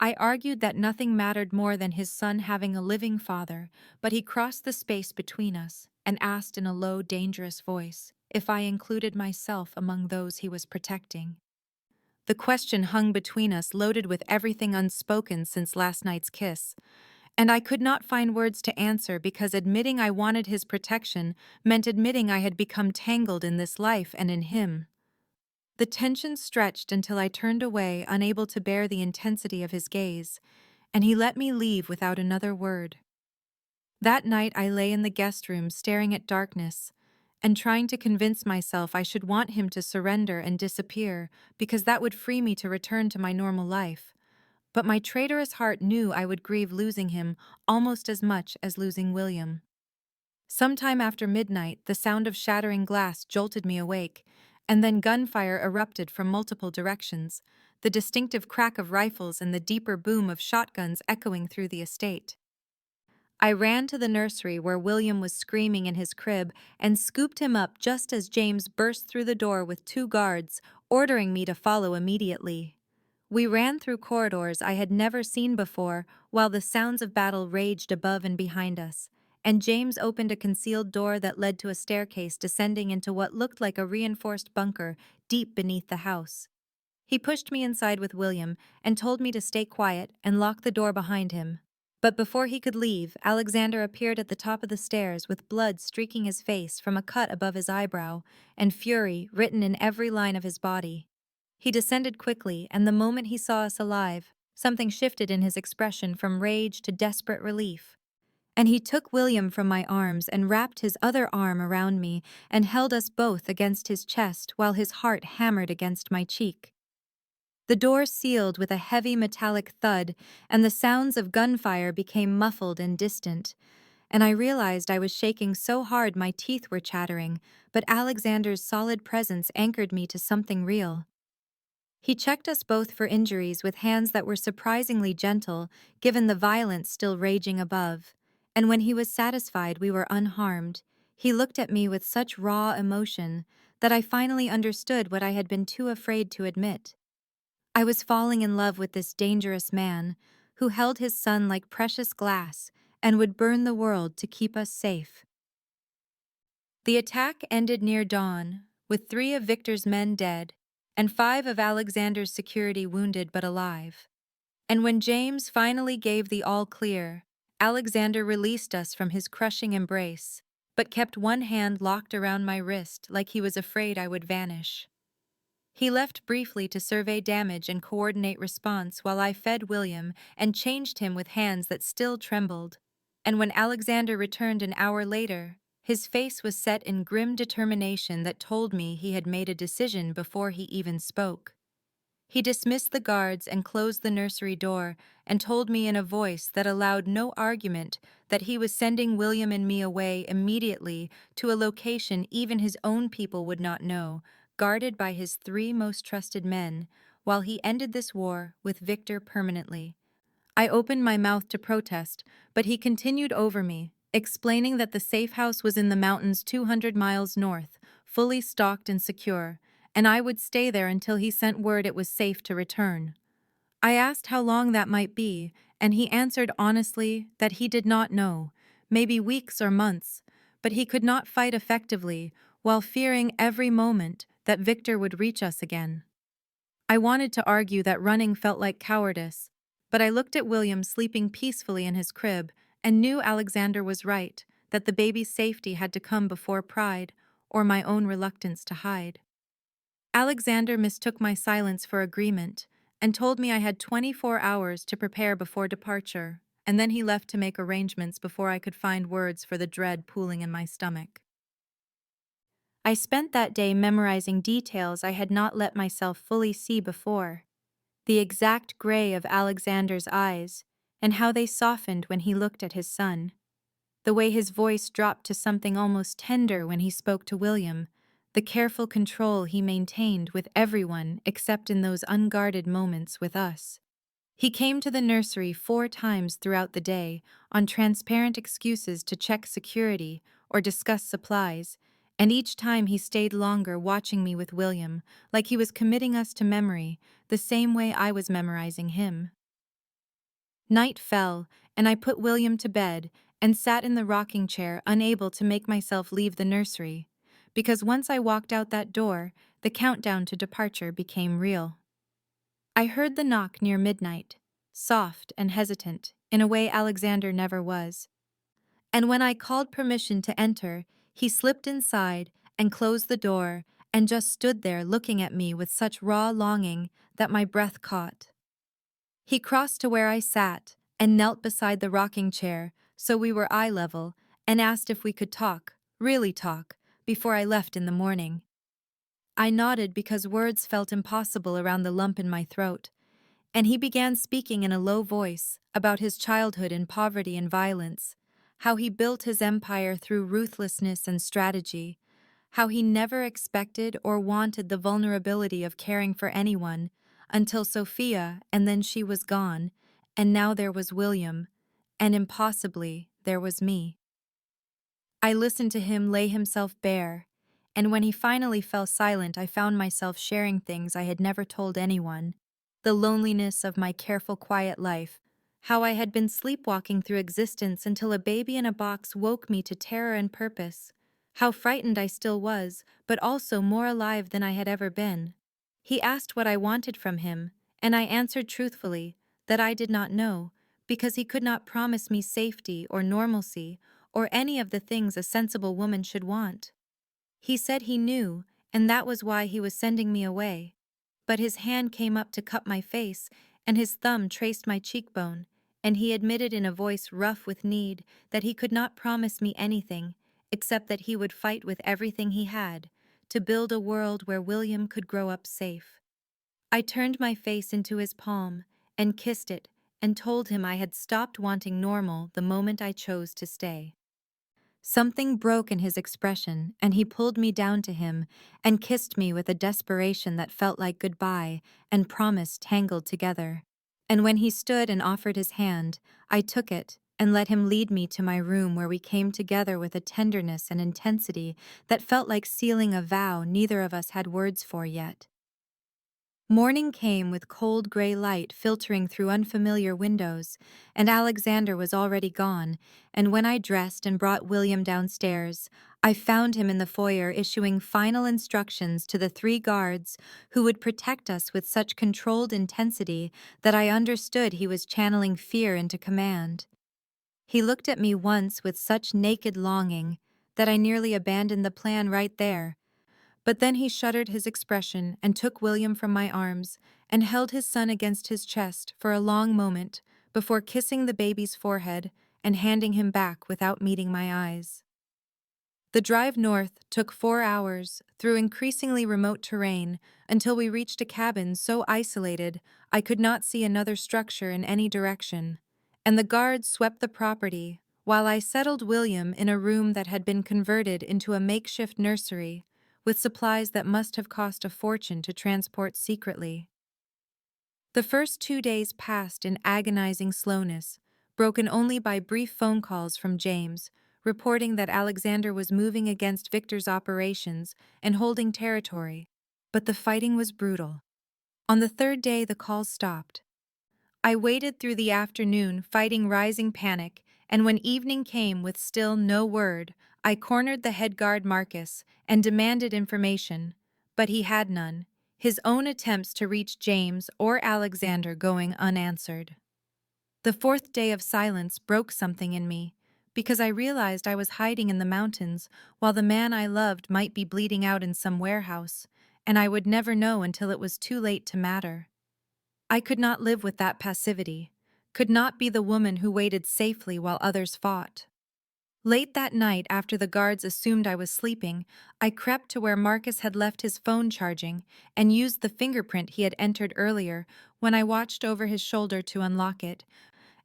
I argued that nothing mattered more than his son having a living father, but he crossed the space between us and asked in a low, dangerous voice if I included myself among those he was protecting. The question hung between us, loaded with everything unspoken since last night's kiss, and I could not find words to answer because admitting I wanted his protection meant admitting I had become tangled in this life and in him. The tension stretched until I turned away, unable to bear the intensity of his gaze, and he let me leave without another word. That night I lay in the guest room staring at darkness and trying to convince myself I should want him to surrender and disappear because that would free me to return to my normal life. But my traitorous heart knew I would grieve losing him almost as much as losing William. Sometime after midnight, the sound of shattering glass jolted me awake, and then gunfire erupted from multiple directions, the distinctive crack of rifles and the deeper boom of shotguns echoing through the estate. I ran to the nursery where William was screaming in his crib and scooped him up just as James burst through the door with 2 guards, ordering me to follow immediately. We ran through corridors I had never seen before while the sounds of battle raged above and behind us, and James opened a concealed door that led to a staircase descending into what looked like a reinforced bunker deep beneath the house. He pushed me inside with William and told me to stay quiet and lock the door behind him. But before he could leave, Alexander appeared at the top of the stairs with blood streaking his face from a cut above his eyebrow and fury written in every line of his body. He descended quickly, and the moment he saw us alive, something shifted in his expression from rage to desperate relief. And he took William from my arms and wrapped his other arm around me and held us both against his chest while his heart hammered against my cheek. The door sealed with a heavy metallic thud, and the sounds of gunfire became muffled and distant, and I realized I was shaking so hard my teeth were chattering, but Alexander's solid presence anchored me to something real. He checked us both for injuries with hands that were surprisingly gentle, given the violence still raging above, and when he was satisfied we were unharmed, he looked at me with such raw emotion that I finally understood what I had been too afraid to admit. I was falling in love with this dangerous man, who held his son like precious glass and would burn the world to keep us safe. The attack ended near dawn, with 3 of Victor's men dead, and 5 of Alexander's security wounded but alive. And when James finally gave the all-clear, Alexander released us from his crushing embrace, but kept one hand locked around my wrist like he was afraid I would vanish. He left briefly to survey damage and coordinate response while I fed William and changed him with hands that still trembled. And when Alexander returned an hour later, his face was set in grim determination that told me he had made a decision before he even spoke. He dismissed the guards and closed the nursery door and told me in a voice that allowed no argument that he was sending William and me away immediately to a location even his own people would not know, guarded by his 3 most trusted men, while he ended this war with Victor permanently. I opened my mouth to protest, but he continued over me, explaining that the safe house was in the mountains 200 miles north, fully stocked and secure, and I would stay there until he sent word it was safe to return. I asked how long that might be, and he answered honestly that he did not know, maybe weeks or months, but he could not fight effectively while fearing every moment that Victor would reach us again. I wanted to argue that running felt like cowardice, But I looked at William sleeping peacefully in his crib and knew Alexander was right, that the baby's safety had to come before pride or my own reluctance to hide. Alexander mistook my silence for agreement and told me I had 24 hours to prepare before departure, and then he left to make arrangements before I could find words for the dread pooling in my stomach. I spent that day memorizing details I had not let myself fully see before. The exact gray of Alexander's eyes, and how they softened when he looked at his son. The way his voice dropped to something almost tender when he spoke to William, the careful control he maintained with everyone except in those unguarded moments with us. He came to the nursery 4 times throughout the day on transparent excuses to check security or discuss supplies, and each time he stayed longer watching me with William, like he was committing us to memory, the same way I was memorizing him. Night fell, and I put William to bed and sat in the rocking chair, unable to make myself leave the nursery, because once I walked out that door, the countdown to departure became real. I heard the knock near midnight, soft and hesitant, in a way Alexander never was. And when I called permission to enter, he slipped inside and closed the door and just stood there looking at me with such raw longing that my breath caught. He crossed to where I sat and knelt beside the rocking chair so we were eye level and asked if we could talk, really talk, before I left in the morning. I nodded because words felt impossible around the lump in my throat, and he began speaking in a low voice about his childhood in poverty and violence, how he built his empire through ruthlessness and strategy, how he never expected or wanted the vulnerability of caring for anyone until Sophia, and then she was gone, and now there was William, and impossibly there was me. I listened to him lay himself bare, and when he finally fell silent, I found myself sharing things I had never told anyone. The loneliness of my careful, quiet life, how I had been sleepwalking through existence until a baby in a box woke me to terror and purpose, how frightened I still was, but also more alive than I had ever been. He asked what I wanted from him, and I answered truthfully that I did not know, because he could not promise me safety or normalcy or any of the things a sensible woman should want. He said he knew, and that was why he was sending me away. But his hand came up to cup my face, and his thumb traced my cheekbone, and he admitted in a voice rough with need that he could not promise me anything, except that he would fight with everything he had, to build a world where William could grow up safe. I turned my face into his palm, and kissed it, and told him I had stopped wanting normal the moment I chose to stay. Something broke in his expression, and he pulled me down to him and kissed me with a desperation that felt like goodbye and promise tangled together. And when he stood and offered his hand, I took it and let him lead me to my room, where we came together with a tenderness and intensity that felt like sealing a vow neither of us had words for yet. Morning came with cold gray light filtering through unfamiliar windows, and Alexander was already gone, and when I dressed and brought William downstairs, I found him in the foyer issuing final instructions to the 3 guards who would protect us with such controlled intensity that I understood he was channeling fear into command. He looked at me once with such naked longing that I nearly abandoned the plan right there. But then he shuttered his expression and took William from my arms and held his son against his chest for a long moment before kissing the baby's forehead and handing him back without meeting my eyes. The drive north took 4 hours through increasingly remote terrain until we reached a cabin so isolated I could not see another structure in any direction, and the guards swept the property while I settled William in a room that had been converted into a makeshift nursery with supplies that must have cost a fortune to transport secretly. The first 2 days passed in agonizing slowness, broken only by brief phone calls from James, reporting that Alexander was moving against Victor's operations and holding territory, but the fighting was brutal. On the 3rd day, the calls stopped. I waited through the afternoon, fighting rising panic, and when evening came with still no word, I cornered the head guard Marcus and demanded information, but he had none, his own attempts to reach James or Alexander going unanswered. The fourth day of silence broke something in me, because I realized I was hiding in the mountains while the man I loved might be bleeding out in some warehouse, and I would never know until it was too late to matter. I could not live with that passivity, could not be the woman who waited safely while others fought. Late that night, after the guards assumed I was sleeping, I crept to where Marcus had left his phone charging and used the fingerprint he had entered earlier when I watched over his shoulder to unlock it,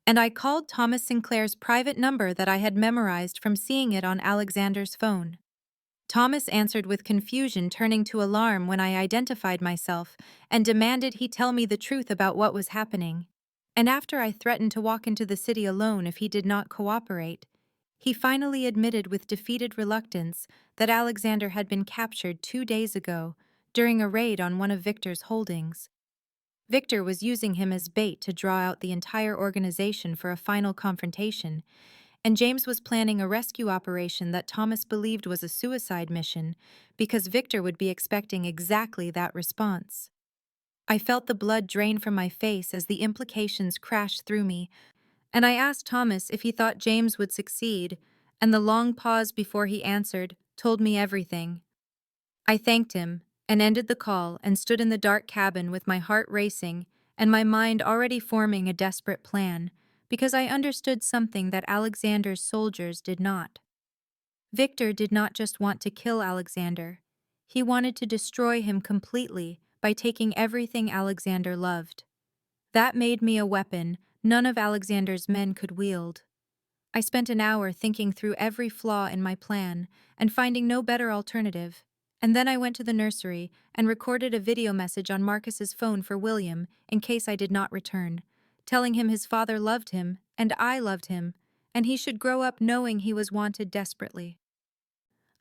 and I called Thomas Sinclair's private number that I had memorized from seeing it on Alexander's phone. Thomas answered with confusion, turning to alarm when I identified myself and demanded he tell me the truth about what was happening. And after I threatened to walk into the city alone if he did not cooperate, he finally admitted with defeated reluctance that Alexander had been captured 2 days ago during a raid on one of Victor's holdings. Victor was using him as bait to draw out the entire organization for a final confrontation, and James was planning a rescue operation that Thomas believed was a suicide mission because Victor would be expecting exactly that response. I felt the blood drain from my face as the implications crashed through me, and I asked Thomas if he thought James would succeed, and the long pause before he answered told me everything. I thanked him and ended the call and stood in the dark cabin with my heart racing and my mind already forming a desperate plan, because I understood something that Alexander's soldiers did not. Victor did not just want to kill Alexander. He wanted to destroy him completely by taking everything Alexander loved. That made me a weapon none of Alexander's men could wield. I spent an hour thinking through every flaw in my plan and finding no better alternative, and then I went to the nursery and recorded a video message on Marcus's phone for William in case I did not return, telling him his father loved him and I loved him, and he should grow up knowing he was wanted desperately.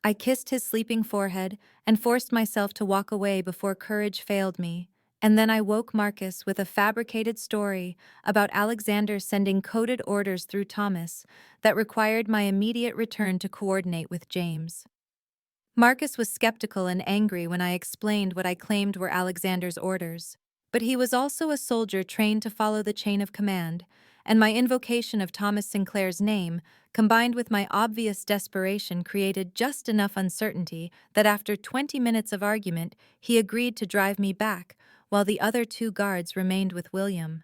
I kissed his sleeping forehead and forced myself to walk away before courage failed me, and then I woke Marcus with a fabricated story about Alexander sending coded orders through Thomas that required my immediate return to coordinate with James. Marcus was skeptical and angry when I explained what I claimed were Alexander's orders, but he was also a soldier trained to follow the chain of command, and my invocation of Thomas Sinclair's name, combined with my obvious desperation, created just enough uncertainty that after 20 minutes of argument, he agreed to drive me back, while the other 2 guards remained with William.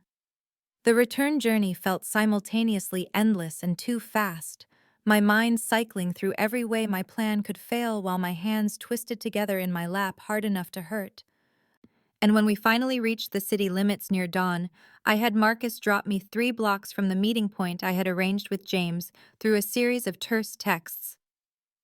The return journey felt simultaneously endless and too fast, my mind cycling through every way my plan could fail while my hands twisted together in my lap hard enough to hurt. And when we finally reached the city limits near dawn, I had Marcus drop me 3 blocks from the meeting point I had arranged with James through a series of terse texts.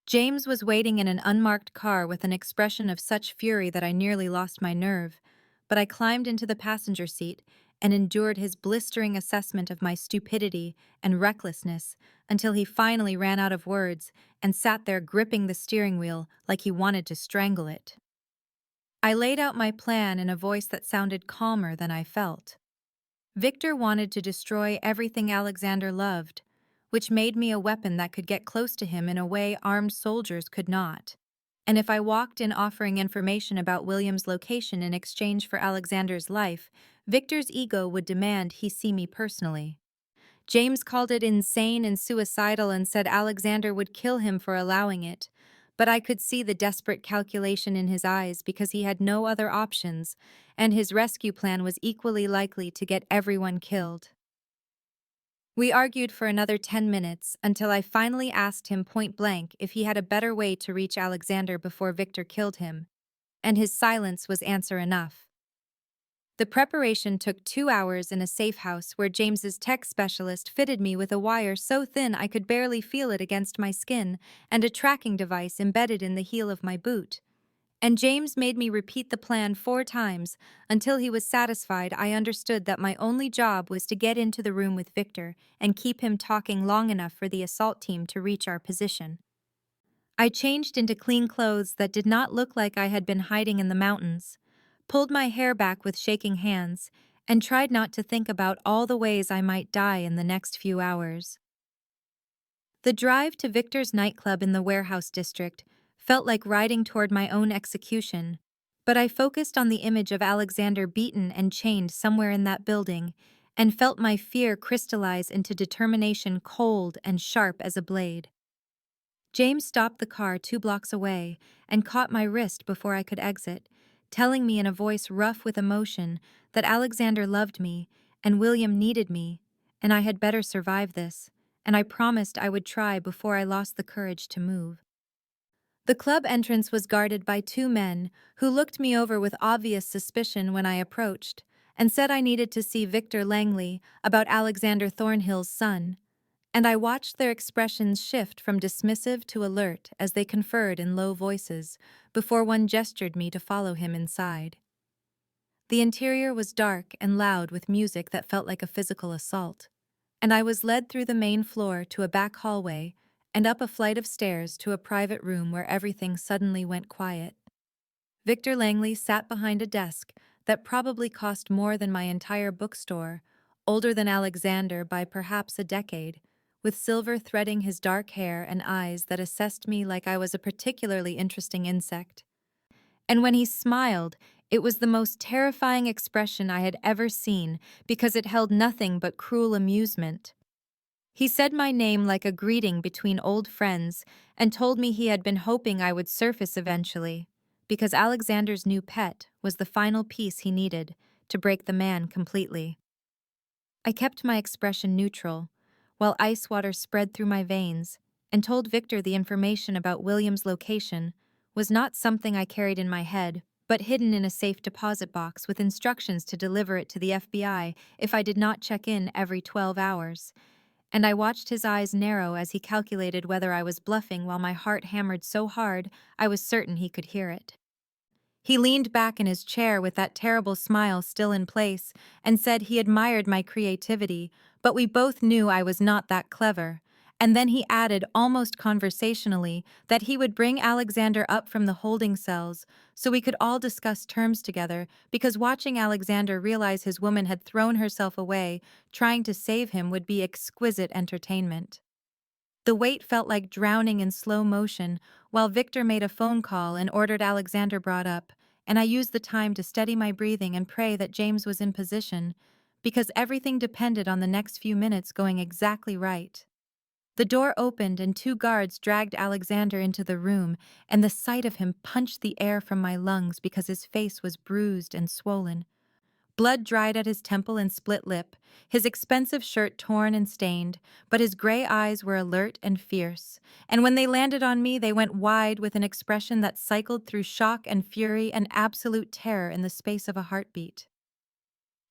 James was waiting in an unmarked car with an expression of such fury that I nearly lost my nerve, but I climbed into the passenger seat and endured his blistering assessment of my stupidity and recklessness until he finally ran out of words and sat there gripping the steering wheel like he wanted to strangle it. I laid out my plan in a voice that sounded calmer than I felt. Victor wanted to destroy everything Alexander loved, which made me a weapon that could get close to him in a way armed soldiers could not. And if I walked in offering information about William's location in exchange for Alexander's life, Victor's ego would demand he see me personally. James called it insane and suicidal and said Alexander would kill him for allowing it, but I could see the desperate calculation in his eyes because he had no other options, and his rescue plan was equally likely to get everyone killed. We argued for another 10 minutes until I finally asked him point blank if he had a better way to reach Alexander before Victor killed him, and his silence was answer enough. The preparation took 2 hours in a safe house where James's tech specialist fitted me with a wire so thin I could barely feel it against my skin and a tracking device embedded in the heel of my boot. And James made me repeat the plan 4 times until he was satisfied I understood that my only job was to get into the room with Victor and keep him talking long enough for the assault team to reach our position. I changed into clean clothes that did not look like I had been hiding in the mountains, pulled my hair back with shaking hands, and tried not to think about all the ways I might die in the next few hours. The drive to Victor's nightclub in the warehouse district felt like riding toward my own execution, but I focused on the image of Alexander beaten and chained somewhere in that building and felt my fear crystallize into determination cold and sharp as a blade. James stopped the car 2 blocks away and caught my wrist before I could exit, telling me in a voice rough with emotion that Alexander loved me and William needed me, and I had better survive this, and I promised I would try before I lost the courage to move. The club entrance was guarded by 2 men who looked me over with obvious suspicion when I approached, and said I needed to see Victor Langley about Alexander Thornhill's son, and I watched their expressions shift from dismissive to alert as they conferred in low voices before one gestured me to follow him inside. The interior was dark and loud with music that felt like a physical assault, and I was led through the main floor to a back hallway and up a flight of stairs to a private room where everything suddenly went quiet. Victor Langley sat behind a desk that probably cost more than my entire bookstore, older than Alexander by perhaps a decade, with silver threading his dark hair and eyes that assessed me like I was a particularly interesting insect. And when he smiled, it was the most terrifying expression I had ever seen because it held nothing but cruel amusement. He said my name like a greeting between old friends and told me he had been hoping I would surface eventually, because Alexander's new pet was the final piece he needed to break the man completely. I kept my expression neutral, while ice water spread through my veins, and told Victor the information about William's location was not something I carried in my head, but hidden in a safe deposit box with instructions to deliver it to the FBI if I did not check in every 12 hours. And I watched his eyes narrow as he calculated whether I was bluffing while my heart hammered so hard I was certain he could hear it. He leaned back in his chair with that terrible smile still in place and said he admired my creativity, but we both knew I was not that clever. And then he added almost conversationally that he would bring Alexander up from the holding cells so we could all discuss terms together, because watching Alexander realize his woman had thrown herself away, trying to save him, would be exquisite entertainment. The wait felt like drowning in slow motion while Victor made a phone call and ordered Alexander brought up, and I used the time to steady my breathing and pray that James was in position, because everything depended on the next few minutes going exactly right. The door opened and 2 guards dragged Alexander into the room, and the sight of him punched the air from my lungs because his face was bruised and swollen. Blood dried at his temple and split lip, his expensive shirt torn and stained, but his gray eyes were alert and fierce, and when they landed on me they went wide with an expression that cycled through shock and fury and absolute terror in the space of a heartbeat.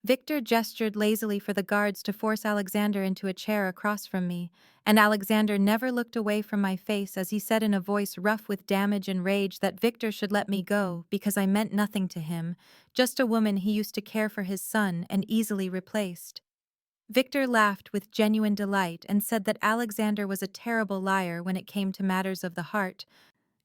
Victor gestured lazily for the guards to force Alexander into a chair across from me, and Alexander never looked away from my face as he said in a voice rough with damage and rage that Victor should let me go because I meant nothing to him, just a woman he used to care for his son and easily replaced. Victor laughed with genuine delight and said that Alexander was a terrible liar when it came to matters of the heart,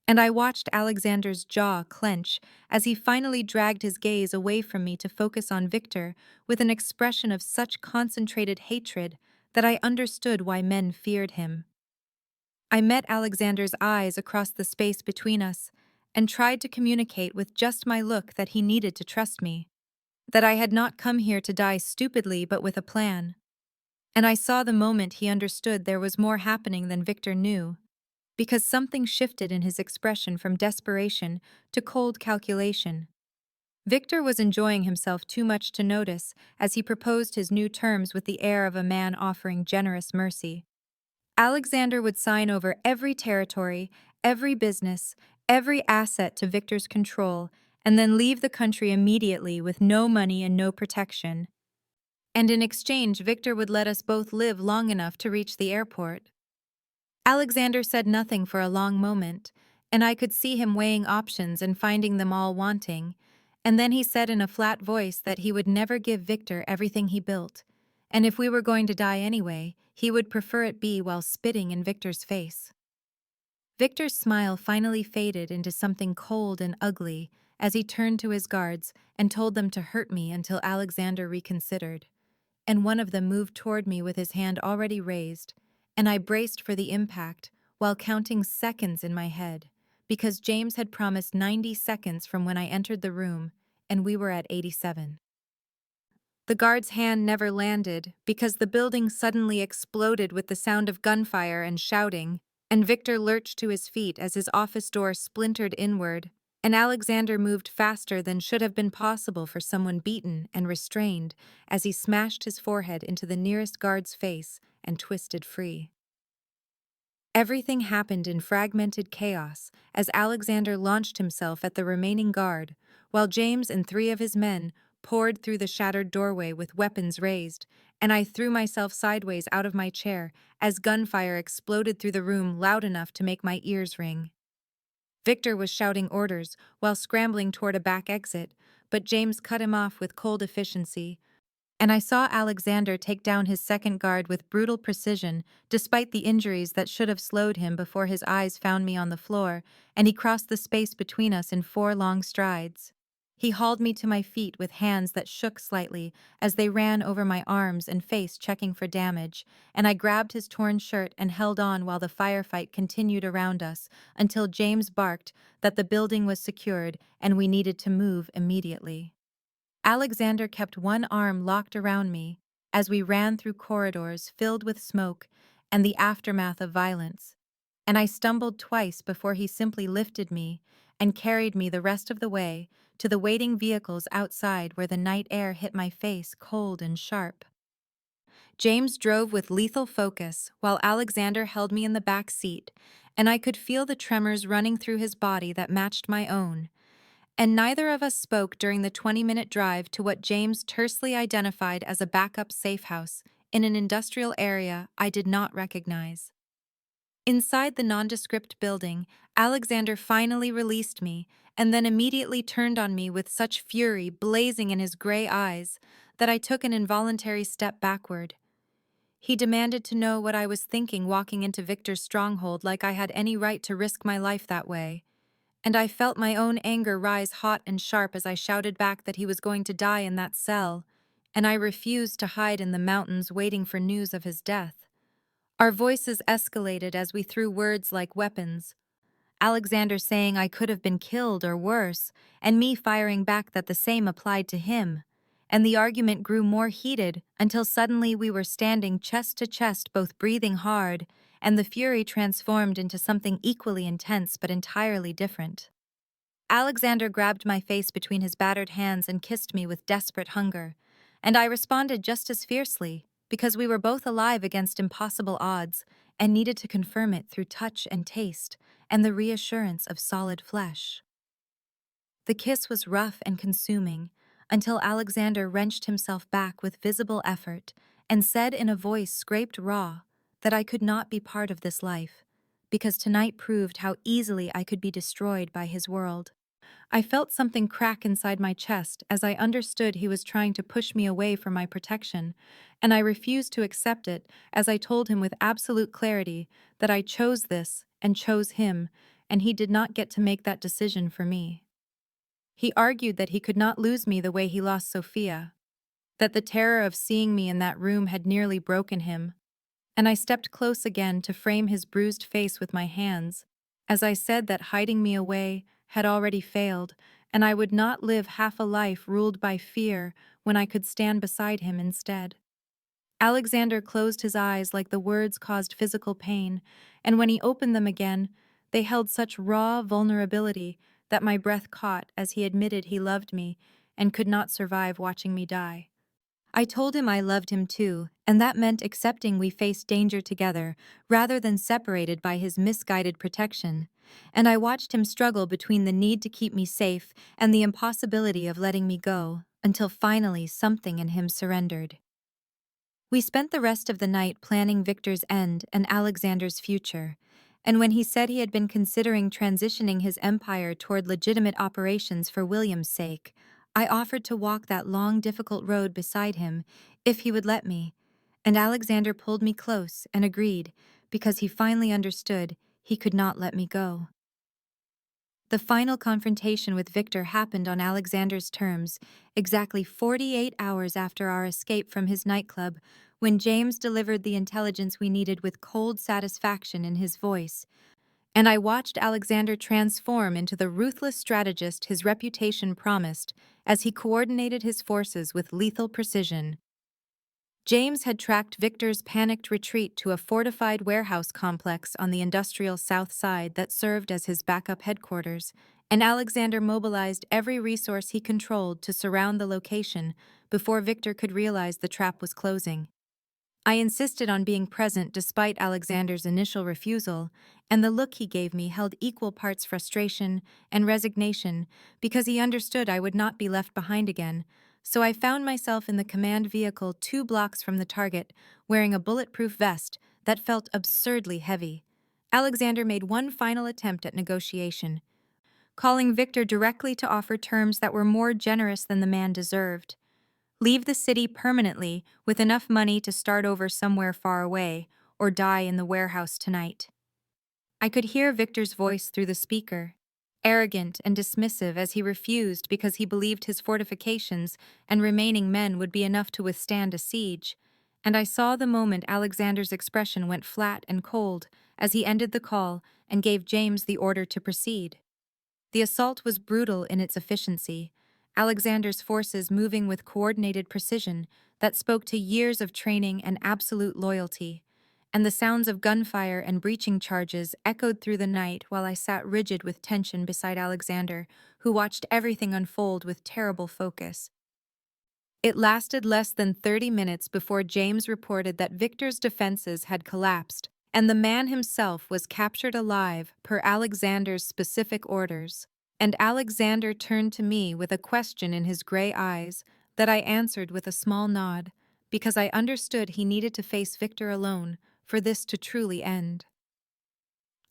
and I watched Alexander's jaw clench as he finally dragged his gaze away from me to focus on Victor with an expression of such concentrated hatred that I understood why men feared him. I met Alexander's eyes across the space between us and tried to communicate with just my look that he needed to trust me, that I had not come here to die stupidly but with a plan. And I saw the moment he understood there was more happening than Victor knew, because something shifted in his expression from desperation to cold calculation. Victor was enjoying himself too much to notice as he proposed his new terms with the air of a man offering generous mercy. Alexander would sign over every territory, every business, every asset to Victor's control, and then leave the country immediately with no money and no protection. And in exchange, Victor would let us both live long enough to reach the airport. Alexander said nothing for a long moment, and I could see him weighing options and finding them all wanting, and then he said in a flat voice that he would never give Victor everything he built, and if we were going to die anyway, he would prefer it be while spitting in Victor's face. Victor's smile finally faded into something cold and ugly as he turned to his guards and told them to hurt me until Alexander reconsidered, and one of them moved toward me with his hand already raised, and I braced for the impact while counting seconds in my head, because James had promised 90 seconds from when I entered the room, and we were at 87. The guard's hand never landed because the building suddenly exploded with the sound of gunfire and shouting, and Victor lurched to his feet as his office door splintered inward, and Alexander moved faster than should have been possible for someone beaten and restrained as he smashed his forehead into the nearest guard's face and twisted free. Everything happened in fragmented chaos as Alexander launched himself at the remaining guard, while James and 3 of his men poured through the shattered doorway with weapons raised, and I threw myself sideways out of my chair as gunfire exploded through the room loud enough to make my ears ring. Victor was shouting orders while scrambling toward a back exit, but James cut him off with cold efficiency, and I saw Alexander take down his second guard with brutal precision, despite the injuries that should have slowed him before his eyes found me on the floor, and he crossed the space between us in 4 long strides. He hauled me to my feet with hands that shook slightly as they ran over my arms and face checking for damage, and I grabbed his torn shirt and held on while the firefight continued around us until James barked that the building was secured and we needed to move immediately. Alexander kept one arm locked around me as we ran through corridors filled with smoke and the aftermath of violence, and I stumbled twice before he simply lifted me and carried me the rest of the way to the waiting vehicles outside where the night air hit my face cold and sharp. James drove with lethal focus while Alexander held me in the back seat, and I could feel the tremors running through his body that matched my own. And neither of us spoke during the 20-minute drive to what James tersely identified as a backup safe house in an industrial area I did not recognize. Inside the nondescript building, Alexander finally released me and then immediately turned on me with such fury blazing in his gray eyes that I took an involuntary step backward. He demanded to know what I was thinking walking into Victor's stronghold like I had any right to risk my life that way. And I felt my own anger rise hot and sharp as I shouted back that he was going to die in that cell, and I refused to hide in the mountains waiting for news of his death. Our voices escalated as we threw words like weapons, Alexander saying I could have been killed or worse, and me firing back that the same applied to him. And the argument grew more heated until suddenly we were standing chest to chest, both breathing hard, and the fury transformed into something equally intense but entirely different. Alexander grabbed my face between his battered hands and kissed me with desperate hunger, and I responded just as fiercely, because we were both alive against impossible odds and needed to confirm it through touch and taste and the reassurance of solid flesh. The kiss was rough and consuming until Alexander wrenched himself back with visible effort and said in a voice scraped raw that I could not be part of this life, because tonight proved how easily I could be destroyed by his world. I felt something crack inside my chest as I understood he was trying to push me away from my protection, and I refused to accept it as I told him with absolute clarity that I chose this and chose him, and he did not get to make that decision for me. He argued that he could not lose me the way he lost Sophia, that the terror of seeing me in that room had nearly broken him, and I stepped close again to frame his bruised face with my hands, as I said that hiding me away had already failed, and I would not live half a life ruled by fear when I could stand beside him instead. Alexander closed his eyes like the words caused physical pain, and when he opened them again, they held such raw vulnerability that my breath caught as he admitted he loved me and could not survive watching me die. I told him I loved him too, and that meant accepting we faced danger together rather than separated by his misguided protection, and I watched him struggle between the need to keep me safe and the impossibility of letting me go, until finally something in him surrendered. We spent the rest of the night planning Victor's end and Alexander's future, and when he said he had been considering transitioning his empire toward legitimate operations for William's sake, I offered to walk that long, difficult road beside him if he would let me, and Alexander pulled me close and agreed because he finally understood he could not let me go. The final confrontation with Victor happened on Alexander's terms, exactly 48 hours after our escape from his nightclub, when James delivered the intelligence we needed with cold satisfaction in his voice, and I watched Alexander transform into the ruthless strategist his reputation promised as he coordinated his forces with lethal precision. James had tracked Victor's panicked retreat to a fortified warehouse complex on the industrial south side that served as his backup headquarters, and Alexander mobilized every resource he controlled to surround the location before Victor could realize the trap was closing. I insisted on being present despite Alexander's initial refusal, and the look he gave me held equal parts frustration and resignation because he understood I would not be left behind again. So I found myself in the command vehicle 2 blocks from the target, wearing a bulletproof vest that felt absurdly heavy. Alexander made one final attempt at negotiation, calling Victor directly to offer terms that were more generous than the man deserved. Leave the city permanently with enough money to start over somewhere far away, or die in the warehouse tonight. I could hear Victor's voice through the speaker, arrogant and dismissive as he refused because he believed his fortifications and remaining men would be enough to withstand a siege, and I saw the moment Alexander's expression went flat and cold as he ended the call and gave James the order to proceed. The assault was brutal in its efficiency, Alexander's forces moving with coordinated precision that spoke to years of training and absolute loyalty, and the sounds of gunfire and breaching charges echoed through the night while I sat rigid with tension beside Alexander, who watched everything unfold with terrible focus. It lasted less than 30 minutes before James reported that Victor's defenses had collapsed, and the man himself was captured alive per Alexander's specific orders. And Alexander turned to me with a question in his gray eyes that I answered with a small nod, because I understood he needed to face Victor alone for this to truly end.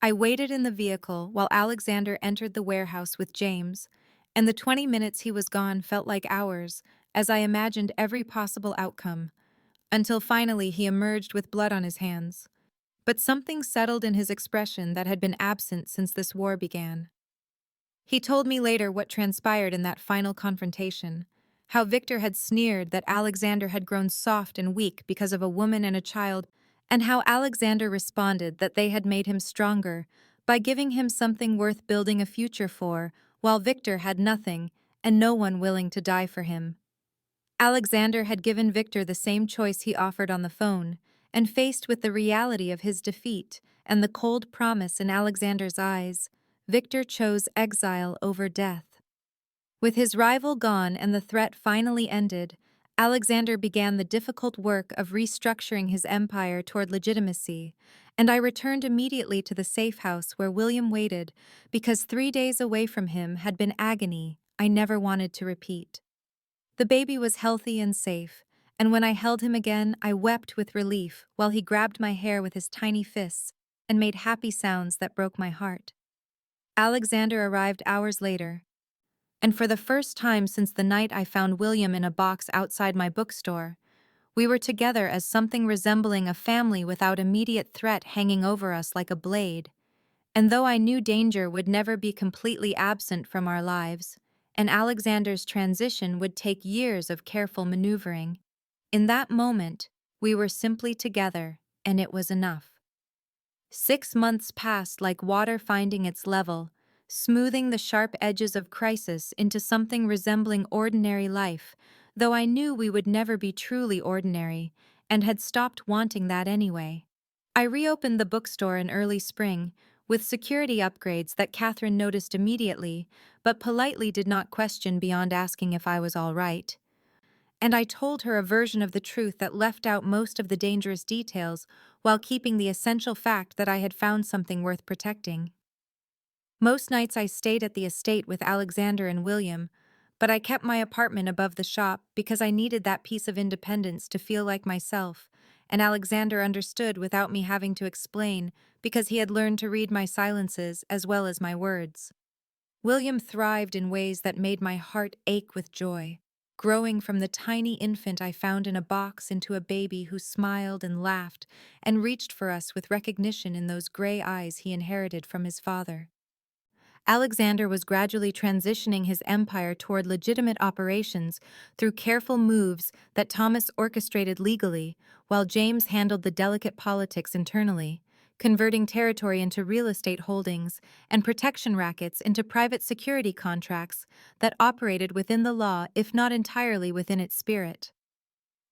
I waited in the vehicle while Alexander entered the warehouse with James, and the 20 minutes he was gone felt like hours as I imagined every possible outcome, until finally he emerged with blood on his hands. But something settled in his expression that had been absent since this war began. He told me later what transpired in that final confrontation, how Victor had sneered that Alexander had grown soft and weak because of a woman and a child, and how Alexander responded that they had made him stronger by giving him something worth building a future for, while Victor had nothing and no one willing to die for him. Alexander had given Victor the same choice he offered on the phone, and faced with the reality of his defeat and the cold promise in Alexander's eyes, Victor chose exile over death. With his rival gone and the threat finally ended, Alexander began the difficult work of restructuring his empire toward legitimacy, and I returned immediately to the safe house where William waited because 3 days away from him had been agony I never wanted to repeat. The baby was healthy and safe, and when I held him again, I wept with relief while he grabbed my hair with his tiny fists and made happy sounds that broke my heart. Alexander arrived hours later, and for the first time since the night I found William in a box outside my bookstore, we were together as something resembling a family without immediate threat hanging over us like a blade. And though I knew danger would never be completely absent from our lives, and Alexander's transition would take years of careful maneuvering, in that moment, we were simply together, and it was enough. 6 months passed like water finding its level, smoothing the sharp edges of crisis into something resembling ordinary life, though I knew we would never be truly ordinary, and had stopped wanting that anyway. I reopened the bookstore in early spring, with security upgrades that Catherine noticed immediately, but politely did not question beyond asking if I was all right. And I told her a version of the truth that left out most of the dangerous details while keeping the essential fact that I had found something worth protecting. Most nights I stayed at the estate with Alexander and William, but I kept my apartment above the shop because I needed that piece of independence to feel like myself, and Alexander understood without me having to explain because he had learned to read my silences as well as my words. William thrived in ways that made my heart ache with joy, growing from the tiny infant I found in a box into a baby who smiled and laughed and reached for us with recognition in those gray eyes he inherited from his father. Alexander was gradually transitioning his empire toward legitimate operations through careful moves that Thomas orchestrated legally, while James handled the delicate politics internally, converting territory into real estate holdings and protection rackets into private security contracts that operated within the law if not entirely within its spirit.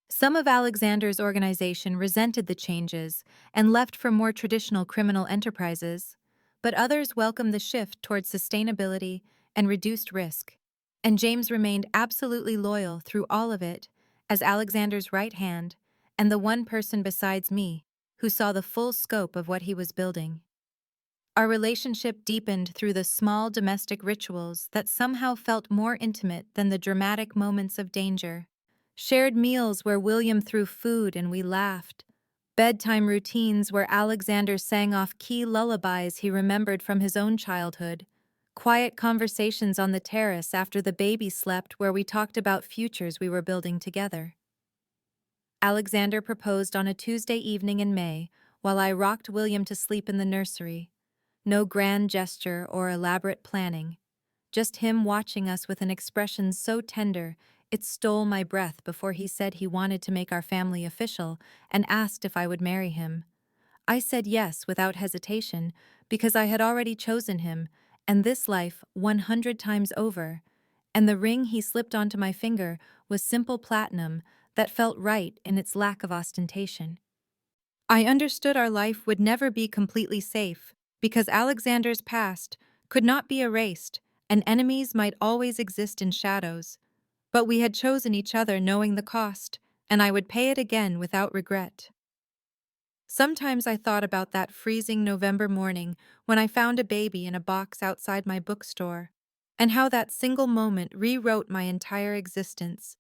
Some of Alexander's organization resented the changes and left for more traditional criminal enterprises, but others welcomed the shift towards sustainability and reduced risk. And James remained absolutely loyal through all of it, as Alexander's right hand, and the one person besides me who saw the full scope of what he was building. Our relationship deepened through the small domestic rituals that somehow felt more intimate than the dramatic moments of danger. Shared meals where William threw food and we laughed. Bedtime routines where Alexander sang off key lullabies he remembered from his own childhood. Quiet conversations on the terrace after the baby slept where we talked about futures we were building together. Alexander proposed on a Tuesday evening in May, while I rocked William to sleep in the nursery. No grand gesture or elaborate planning. Just him watching us with an expression so tender, it stole my breath before he said he wanted to make our family official and asked if I would marry him. I said yes without hesitation because I had already chosen him, and this life 100 times over, and the ring he slipped onto my finger was simple platinum that felt right in its lack of ostentation. I understood our life would never be completely safe because Alexander's past could not be erased and enemies might always exist in shadows. But we had chosen each other knowing the cost, and I would pay it again without regret. Sometimes I thought about that freezing November morning when I found a baby in a box outside my bookstore, and how that single moment rewrote my entire existence,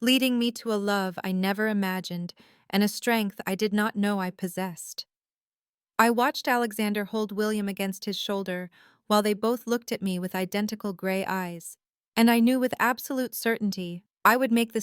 leading me to a love I never imagined and a strength I did not know I possessed. I watched Alexander hold William against his shoulder while they both looked at me with identical gray eyes, and I knew with absolute certainty I would make the